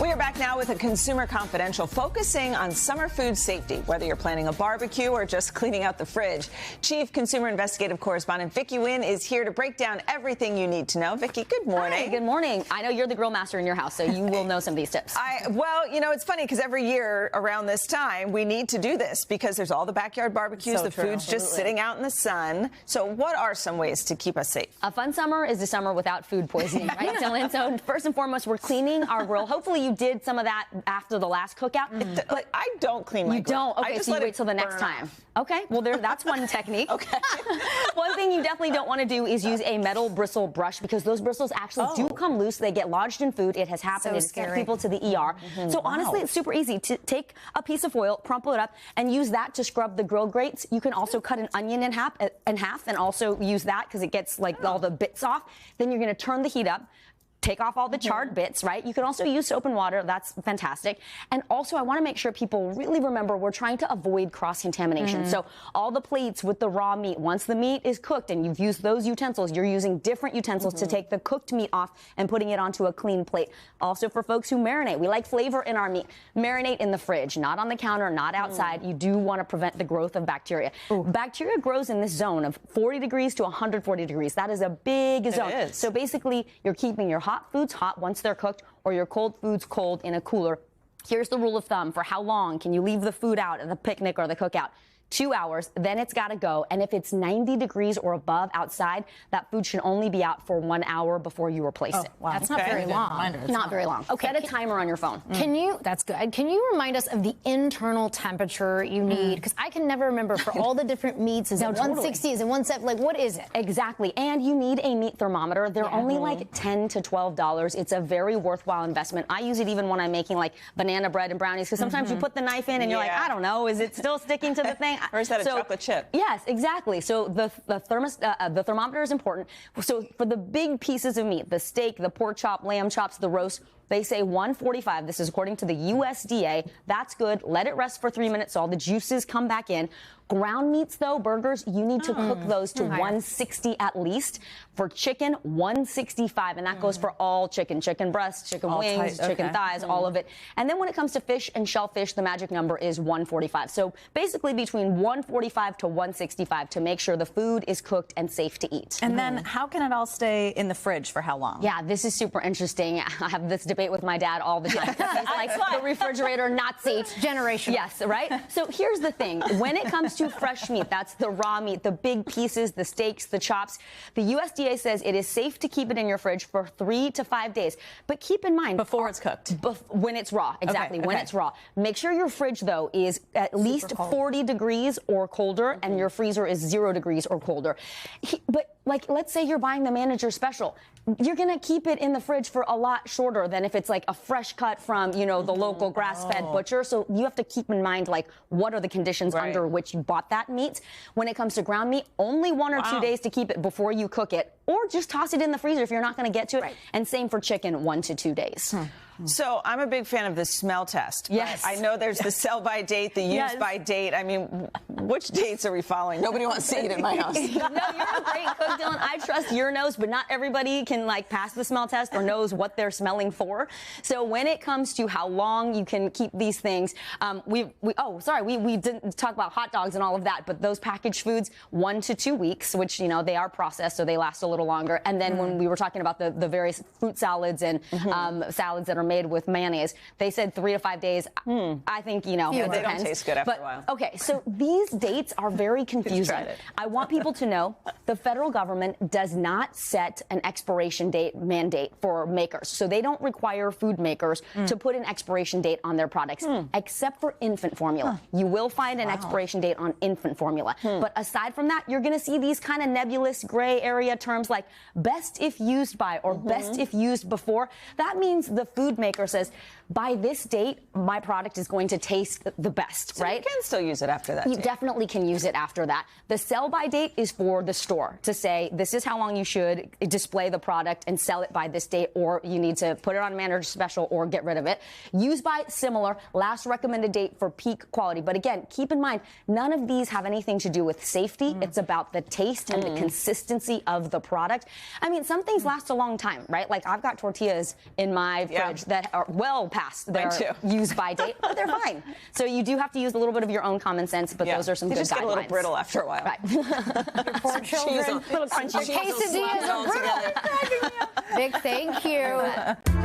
We are back now with a Consumer Confidential focusing on summer food safety, whether you're planning a barbecue or just cleaning out the fridge. Chief Consumer Investigative Correspondent Vicky Nguyen is here to break down everything you need to know. Vicky, good morning. Hi, good morning. I know you're the grill master in your house, so you will know some of these tips. Well, you know, it's funny because every year around this time, we need to do this because there's all the backyard barbecues, the food's just sitting out in the sun. So what are some ways to keep us safe? A fun summer is a summer without food poisoning, right, Dylan? So first and foremost, we're cleaning our grill. Hopefully you did some of that after the last cookout. But I don't clean my grill. You don't? Okay, so you wait till the next time. Okay, well, that's one technique. Okay. One thing you definitely don't want to do is use a metal bristle brush because those bristles actually do come loose. They get lodged in food. It has happened. It's sent people to the ER. So honestly, it's super easy to take a piece of foil, crumple it up, and use that to scrub the grill grates. You can also cut an onion in half and also use that because it gets like all the bits off. Then you're going to turn the heat up. Take off all the charred bits, right? You can also use soap and water. That's fantastic. And also, I want to make sure people really remember we're trying to avoid cross-contamination. So all the plates with the raw meat, once the meat is cooked and you've used those utensils, you're using different utensils to take the cooked meat off and putting it onto a clean plate. Also, for folks who marinate, we like flavor in our meat. Marinate in the fridge, not on the counter, not outside. You do want to prevent the growth of bacteria. Bacteria grows in this zone of 40 degrees to 140 degrees. That is a big zone. So basically, you're keeping your hot foods hot once they're cooked or your cold foods cold in a cooler. Here's the rule of thumb for how long can you leave the food out at the picnic or the cookout. 2 hours, then it's got to go. And if it's 90 degrees or above outside, that food should only be out for 1 hour before you replace it. Wow. That's not very long. Not very long. Okay. Set a timer on your phone. That's good. Can you remind us of the internal temperature you need? Because I can never remember for all the different meats. Is it 160? Is it 170? Like, what is it? Exactly. And you need a meat thermometer. They're only like $10 to $12. It's a very worthwhile investment. I use it even when I'm making like banana bread and brownies because sometimes you put the knife in and you're like, I don't know, is it still sticking to the thing? Or is that a chocolate chip? Yes, exactly. So the thermometer is important. So for the big pieces of meat, the steak, the pork chop, lamb chops, the roast, they say 145. This is according to the USDA. That's good. Let it rest for 3 minutes so all the juices come back in. Ground meats, though, burgers, you need to cook those to 160 at least. For chicken, 165, and that goes for all chicken. Chicken breasts, chicken wings, chicken thighs, all of it. And then when it comes to fish and shellfish, the magic number is 145. So basically between 145 to 165 to make sure the food is cooked and safe to eat. And then how can it all stay in the fridge for how long? Yeah, this is super interesting. I have this debate with my dad all the time. He's like, the refrigerator Nazi. Generation. Yes, right? So here's the thing. When it comes to fresh meat, that's the raw meat, the big pieces, the steaks, the chops, the USDA says it is safe to keep it in your fridge for 3 to 5 days. But keep in mind... Before it's cooked. When it's raw, exactly, when it's raw. Make sure your fridge, though, is at least 40 degrees or colder, and your freezer is 0 degrees or colder. But, like, let's say you're buying the manager special. You're going to keep it in the fridge for a lot shorter than if it's like a fresh cut from, you know, the local grass-fed butcher. So you have to keep in mind, like, what are the conditions under which you bought that meat. When it comes to ground meat, only 1 or 2 days to keep it before you cook it, or just toss it in the freezer if you're not going to get to it. And same for chicken, 1 to 2 days. So I'm a big fan of the smell test. Yes. I know there's the sell by date, the use by date. I mean, which dates are we following? Nobody wants to eat in my house. No, you're a great cook, Dylan. I trust your nose, but not everybody can like pass the smell test or knows what they're smelling for. So when it comes to how long you can keep these things, we didn't talk about hot dogs and all of that, but those packaged foods, 1 to 2 weeks, which, you know, they are processed, so they last a little longer. And then when we were talking about the various fruit salads and salads that are made with mayonnaise, they said 3 to 5 days. I think, you know, they don't taste good after a while. Okay, so these dates are very confusing. I want people to know the federal government does not set an expiration date mandate for makers. So they don't require food makers to put an expiration date on their products, except for infant formula. You will find an expiration date on infant formula. But aside from that, you're going to see these kind of nebulous gray area terms like best if used by or best if used before. That means the food maker says, by this date, my product is going to taste the best, right? You can still use it after that. You definitely can use it after that. The sell-by date is for the store to say, this is how long you should display the product and sell it by this date, or you need to put it on manager special or get rid of it. Use by, similar, last recommended date for peak quality. But again, keep in mind, none of these have anything to do with safety. It's about the taste and the consistency of the product. I mean, some things last a long time, right? Like, I've got tortillas in my fridge that are well past their use-by date, but they're fine. So you do have to use a little bit of your own common sense, but those are some good guidelines. They just get a little brittle after a while. Right. Your poor children. Little crunchy. Quesadillas are brittle. Vic, thank you.